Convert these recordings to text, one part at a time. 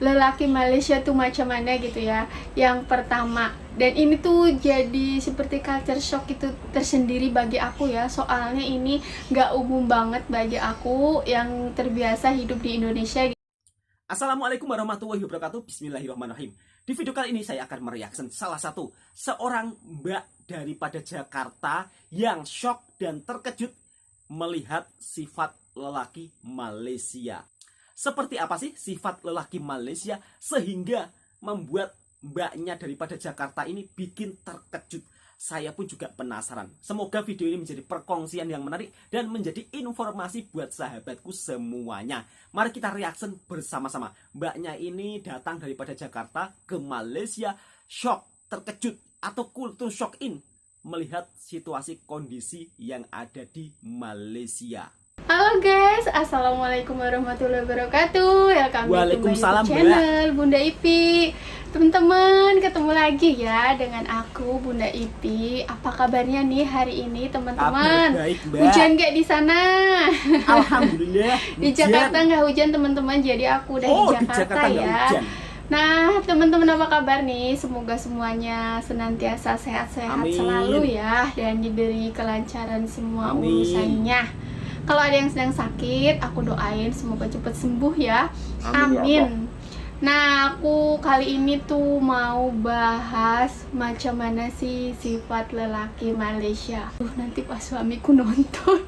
lelaki Malaysia tuh macam mana gitu ya. Yang pertama, dan ini tuh jadi seperti culture shock itu tersendiri bagi aku ya. Soalnya ini nggak umum banget bagi aku yang terbiasa hidup di Indonesia. Assalamualaikum warahmatullahi wabarakatuh. Bismillahirrahmanirrahim. Di video kali ini saya akan mereaction salah satu seorang mbak daripada Jakarta yang shock dan terkejut melihat sifat lelaki Malaysia. Seperti apa sih sifat lelaki Malaysia sehingga membuat mbaknya daripada Jakarta ini bikin terkejut? Saya pun juga penasaran. Semoga video ini menjadi perkongsian yang menarik dan menjadi informasi buat sahabatku semuanya. Mari kita reaction bersama-sama. Mbaknya ini datang daripada Jakarta ke Malaysia, shock, terkejut, atau kultur shock in melihat situasi kondisi yang ada di Malaysia. Halo guys, assalamualaikum warahmatullahi wabarakatuh. Welcome to my channel Bunda Ipi. Teman-teman, ketemu lagi ya dengan aku Bunda Ipi. Apa kabarnya nih hari ini teman-teman? Hujan gak di sana? Alhamdulillah. Di Jakarta nggak hujan teman-teman. Jadi aku udah di Jakarta ya. Nah, teman-teman apa kabar nih? Semoga semuanya senantiasa sehat-sehat selalu ya, dan diberi kelancaran semua urusannya. Kalau ada yang sedang sakit, aku doain semoga cepat sembuh ya. Amin. Nah, aku kali ini tuh mau bahas macam mana sih sifat lelaki Malaysia. Nanti pas suamiku nonton.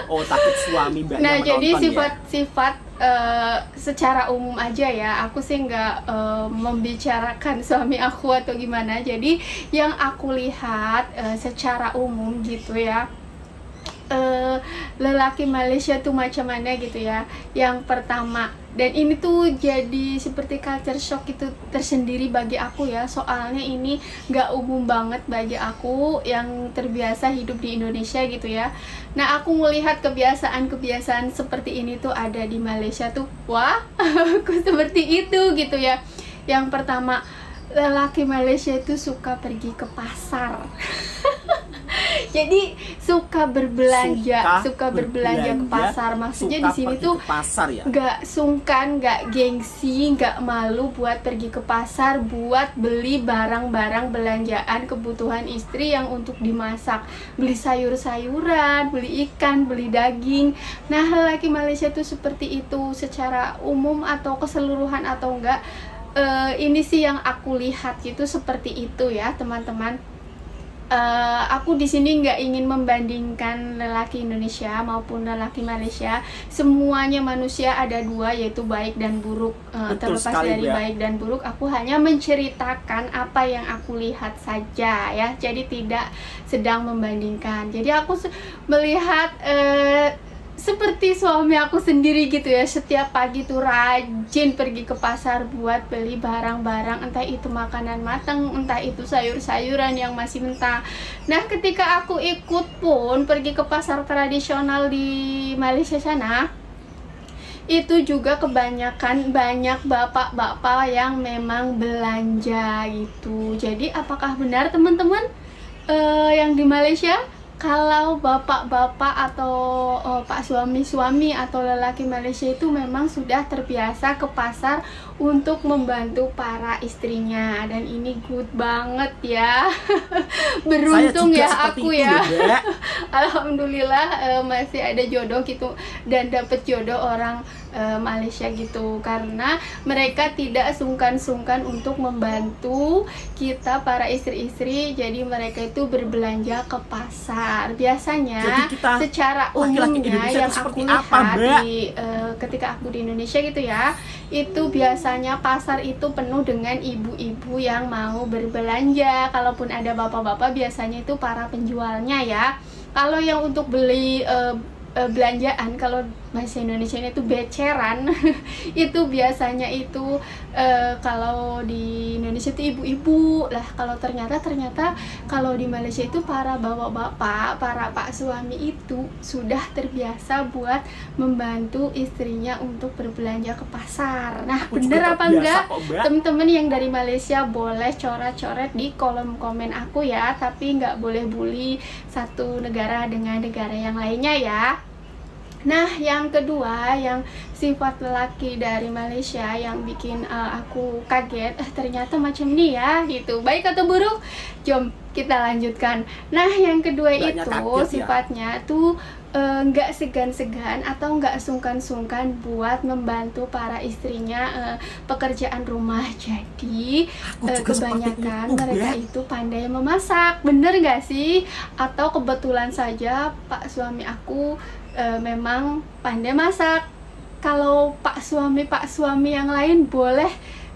Oh, takut suami mbaknya nah, menonton. Jadi sifat-sifat secara umum aja ya. Aku sih nggak membicarakan suami aku atau gimana. Jadi yang aku lihat secara umum gitu ya, lelaki Malaysia tuh macam mana gitu ya. Yang pertama, dan ini tuh jadi seperti culture shock itu tersendiri bagi aku ya. Soalnya ini nggak umum banget bagi aku yang terbiasa hidup di Indonesia gitu ya. Nah, aku melihat kebiasaan-kebiasaan seperti ini tuh ada di Malaysia tuh. Wah, aku seperti itu gitu ya. Yang pertama, lelaki Malaysia itu suka pergi ke pasar. Jadi suka berbelanja ke pasar. Maksudnya di sini tuh nggak sungkan, nggak gengsi, nggak malu buat pergi ke pasar buat beli barang-barang belanjaan kebutuhan istri yang untuk dimasak, beli sayur-sayuran, beli ikan, beli daging. Nah, lelaki Malaysia tuh seperti itu secara umum atau keseluruhan atau enggak. Ini sih yang aku lihat gitu, seperti itu ya teman-teman. Aku di sini nggak ingin membandingkan lelaki Indonesia maupun lelaki Malaysia. Semuanya manusia ada dua, yaitu baik dan buruk. Terlepas dari baik dan buruk, aku hanya menceritakan apa yang aku lihat saja ya. Jadi tidak sedang membandingkan. Jadi aku melihat seperti suami aku sendiri gitu ya. Setiap pagi tuh rajin pergi ke pasar buat beli barang-barang, entah itu makanan matang, entah itu sayur-sayuran yang masih mentah. Nah, ketika aku ikut pun pergi ke pasar tradisional di Malaysia sana, itu juga kebanyakan banyak bapak-bapak yang memang belanja gitu. Jadi apakah benar teman-teman yang di Malaysia, kalau bapak-bapak atau pak suami-suami atau lelaki Malaysia itu memang sudah terbiasa ke pasar untuk membantu para istrinya, dan ini good banget ya. Beruntung ya aku ya. Alhamdulillah masih ada jodoh gitu, dan dapet jodoh orang Malaysia gitu, karena mereka tidak sungkan-sungkan untuk membantu kita para istri-istri. Jadi mereka itu berbelanja ke pasar. Biasanya secara umumnya yang aku lihat di ketika aku di Indonesia gitu ya, itu biasanya pasar itu penuh dengan ibu-ibu yang mau berbelanja. Kalaupun ada bapak-bapak, biasanya itu para penjualnya ya. Kalau yang untuk beli belanjaan, kalau bahasa Indonesia itu beceran, itu biasanya itu kalau di Indonesia itu ibu-ibu lah. Kalau ternyata kalau di Malaysia itu para bapak-bapak, para pak suami itu sudah terbiasa buat membantu istrinya untuk berbelanja ke pasar. Nah, bener apa enggak teman-teman yang dari Malaysia? Boleh coret-coret di kolom komen aku ya, tapi nggak boleh bully satu negara dengan negara yang lainnya ya. Nah, yang kedua, yang sifat lelaki dari Malaysia yang bikin aku kaget, ternyata macam ini ya, gitu. Baik atau buruk? Jom kita lanjutkan. Nah, yang kedua itu sifatnya tuh nggak segan-segan atau nggak sungkan-sungkan buat membantu para istrinya pekerjaan rumah. Jadi kebanyakan mereka itu pandai memasak, bener nggak sih? Atau kebetulan saja pak suami aku memang pandai masak. Kalau pak suami yang lain boleh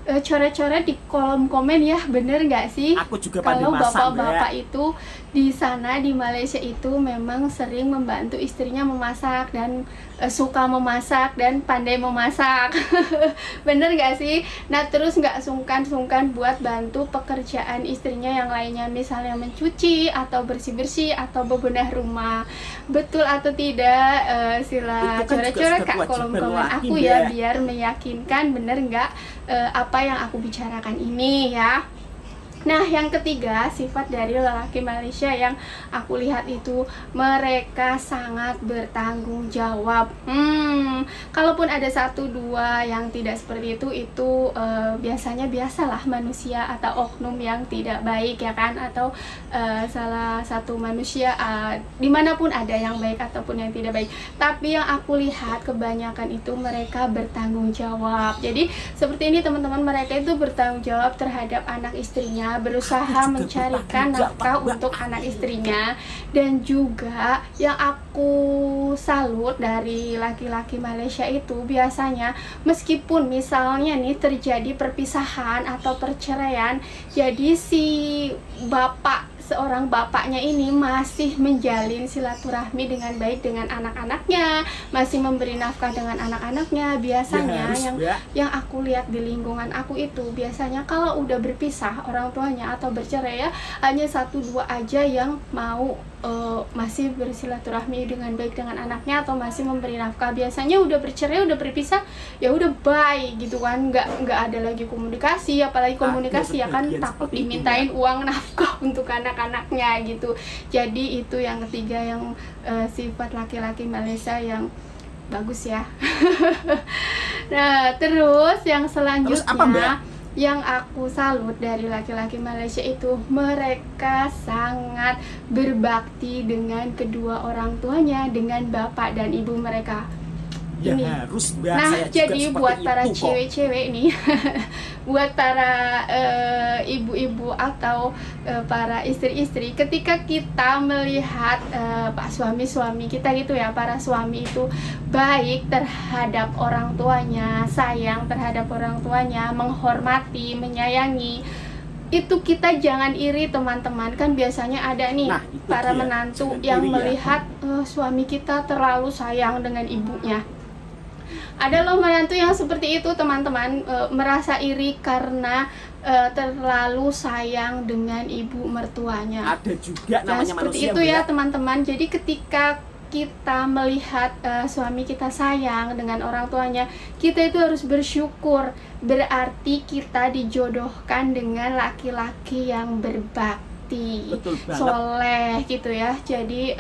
coret-coret di kolom komen ya, bener nggak sih? Aku juga pandai kalau masak, bapak-bapak itu di sana di Malaysia itu memang sering membantu istrinya memasak dan suka memasak dan pandai memasak. Bener nggak sih? Nah, terus nggak sungkan-sungkan buat bantu pekerjaan istrinya yang lainnya, misalnya mencuci atau bersih-bersih atau bebenah rumah. Betul atau tidak? Sila coret-coret kak kolom komen aku ya, biar meyakinkan bener nggak apa yang aku bicarakan ini ya. Nah, yang ketiga, sifat dari lelaki Malaysia yang aku lihat itu mereka sangat bertanggung jawab. Kalaupun ada satu dua yang tidak seperti itu biasalah manusia atau oknum yang tidak baik ya kan, atau salah satu manusia dimanapun ada yang baik ataupun yang tidak baik. Tapi yang aku lihat kebanyakan itu mereka bertanggung jawab. Jadi seperti ini teman-teman, mereka itu bertanggung jawab terhadap anak istrinya, berusaha mencarikan nafkah untuk anak istrinya. Dan juga yang aku salut dari laki-laki Malaysia itu biasanya meskipun misalnya nih terjadi perpisahan atau perceraian, jadi si seorang bapaknya ini masih menjalin silaturahmi dengan baik dengan anak-anaknya, masih memberi nafkah dengan anak-anaknya. Biasanya yang aku lihat di lingkungan aku itu biasanya kalau udah berpisah orang tuanya atau bercerai ya, hanya satu dua aja yang mau masih bersilaturahmi dengan baik dengan anaknya atau masih memberi nafkah. Biasanya udah bercerai, udah berpisah, ya udah bye gitu kan, nggak ada lagi komunikasi. Apalagi komunikasi ya kan takut dimintain uang nafkah untuk anak-anaknya gitu. Jadi itu yang ketiga yang sifat laki-laki Malaysia yang bagus ya. Nah, terus yang selanjutnya yang aku salut dari laki-laki Malaysia itu mereka sangat berbakti dengan kedua orang tuanya, dengan bapak dan ibu mereka. Ya, ini harus Mbak. Nah, jadi buat para cewek-cewek nih, buat para ibu-ibu atau para istri-istri, ketika kita melihat pak suami-suami kita gitu ya, para suami itu baik terhadap orang tuanya, sayang terhadap orang tuanya, menghormati, menyayangi, itu kita jangan iri teman-teman. Kan biasanya ada nih para menantu yang melihat suami kita terlalu sayang dengan ibunya. Ada loh menantu yang seperti itu teman-teman, merasa iri karena terlalu sayang dengan ibu mertuanya. Ada juga namanya seperti manusia itu ya teman-teman. Jadi ketika kita melihat suami kita sayang dengan orang tuanya, kita itu harus bersyukur. Berarti kita dijodohkan dengan laki-laki yang berbakti, soleh gitu ya. Jadi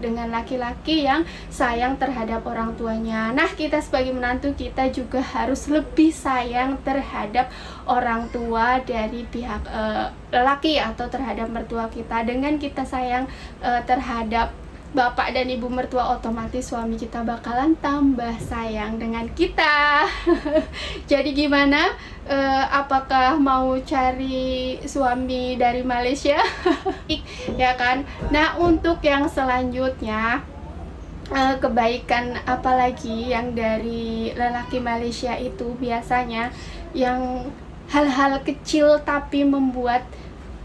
dengan laki-laki yang sayang terhadap orang tuanya. Nah, kita sebagai menantu kita juga harus lebih sayang terhadap orang tua dari pihak lelaki atau terhadap mertua kita. Dengan kita sayang terhadap bapak dan ibu mertua, otomatis suami kita bakalan tambah sayang dengan kita. Jadi gimana? Apakah mau cari suami dari Malaysia? Ya kan? Nah, untuk yang selanjutnya, kebaikan apalagi yang dari lelaki Malaysia itu biasanya yang hal-hal kecil tapi membuat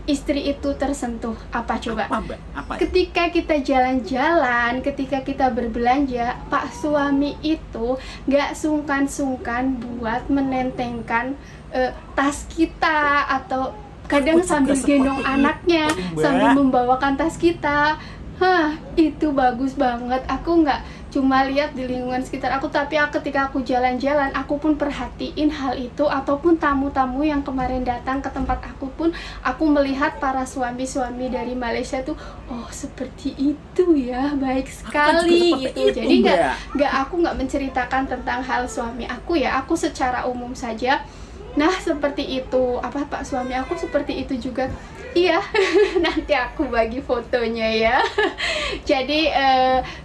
istri itu tersentuh. Apa coba? Apa? Ketika kita jalan-jalan, ketika kita berbelanja, pak suami itu gak sungkan-sungkan buat menentengkan tas kita, atau kadang sambil gendong anaknya, sambil membawakan tas kita. Itu bagus banget. Aku nggak cuma lihat di lingkungan sekitar aku, tapi ketika aku jalan-jalan aku pun perhatiin hal itu, ataupun tamu-tamu yang kemarin datang ke tempat aku pun aku melihat para suami-suami dari Malaysia tuh, oh seperti itu ya, baik sekali gitu. Jadi aku nggak menceritakan tentang hal suami aku ya, aku secara umum saja. Nah seperti itu, apa pak suami aku seperti itu juga. Iya, nanti aku bagi fotonya ya. Jadi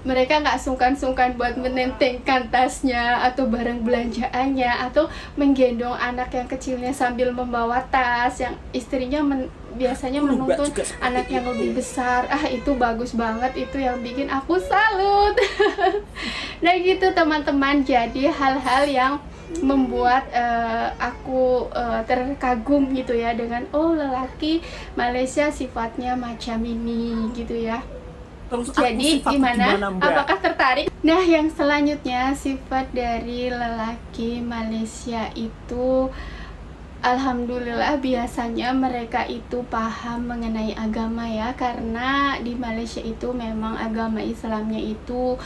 mereka nggak sungkan-sungkan buat menentengkan tasnya atau barang belanjaannya, atau menggendong anak yang kecilnya sambil membawa tas, yang istrinya biasanya menuntun anak yang lebih besar. Itu bagus banget, itu yang bikin aku salut. Nah gitu teman-teman, jadi hal-hal yang membuat aku terkagum gitu ya, dengan oh lelaki Malaysia sifatnya macam ini gitu ya. Terus jadi gimana? Apakah tertarik? Nah yang selanjutnya, sifat dari lelaki Malaysia itu alhamdulillah biasanya mereka itu paham mengenai agama ya, karena di Malaysia itu memang agama Islamnya itu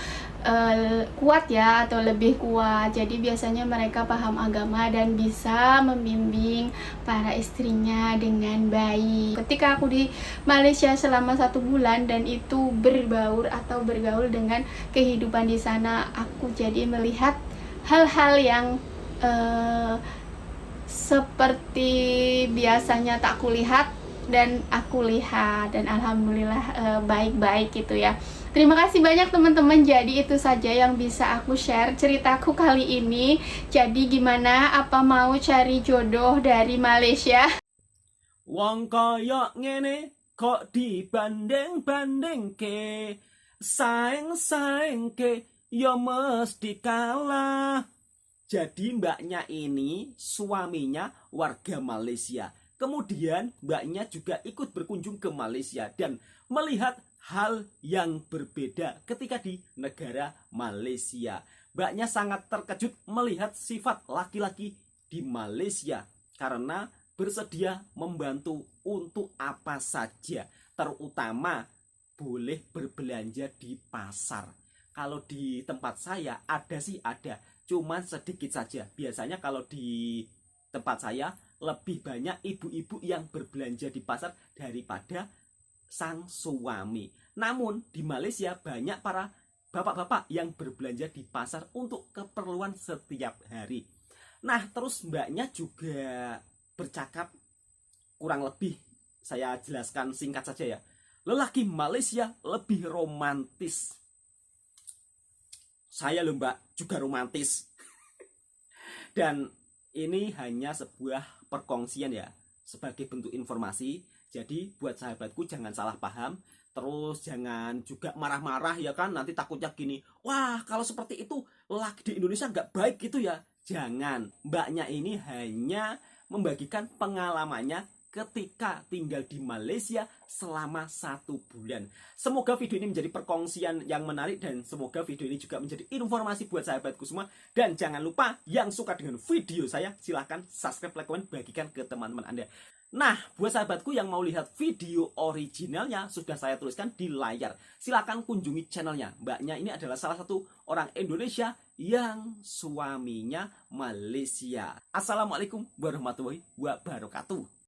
kuat ya, atau lebih kuat. Jadi biasanya mereka paham agama dan bisa membimbing para istrinya dengan baik. Ketika aku di Malaysia selama 1 bulan dan itu berbaur atau bergaul dengan kehidupan di sana, aku jadi melihat hal-hal yang seperti biasanya tak kulihat dan aku lihat, dan alhamdulillah baik-baik gitu ya. Terima kasih banyak teman-teman. Jadi itu saja yang bisa aku share ceritaku kali ini. Jadi gimana, apa mau cari jodoh dari Malaysia? Wong kaya ngene kok dibanding-banding ke, saing-saing ke ya mesti kalah. Jadi mbaknya ini suaminya warga Malaysia. Kemudian mbaknya juga ikut berkunjung ke Malaysia dan melihat hal yang berbeda ketika di negara Malaysia. Mbaknya sangat terkejut melihat sifat laki-laki di Malaysia karena bersedia membantu untuk apa saja, terutama boleh berbelanja di pasar. Kalau di tempat saya ada sih ada, cuman sedikit saja. Biasanya kalau di tempat saya lebih banyak ibu-ibu yang berbelanja di pasar daripada sang suami. Namun di Malaysia banyak para bapak-bapak yang berbelanja di pasar untuk keperluan setiap hari. Nah terus mbaknya juga bercakap, kurang lebih saya jelaskan singkat saja ya. Lelaki Malaysia lebih romantis. Saya loh mbak juga romantis. Dan ini hanya sebuah perkongsian ya, sebagai bentuk informasi. Jadi buat sahabatku jangan salah paham, terus jangan juga marah-marah ya kan, nanti takutnya gini, wah kalau seperti itu laki di Indonesia nggak baik gitu ya. Jangan, mbaknya ini hanya membagikan pengalamannya ketika tinggal di Malaysia selama 1 bulan. Semoga video ini menjadi perkongsian yang menarik dan semoga video ini juga menjadi informasi buat sahabatku semua. Dan jangan lupa yang suka dengan video saya silahkan subscribe, like, komen, bagikan ke teman-teman Anda. Nah, buat sahabatku yang mau lihat video originalnya sudah saya tuliskan di layar. Silahkan kunjungi channelnya. Mbaknya ini adalah salah satu orang Indonesia yang suaminya Malaysia. Assalamualaikum warahmatullahi wabarakatuh.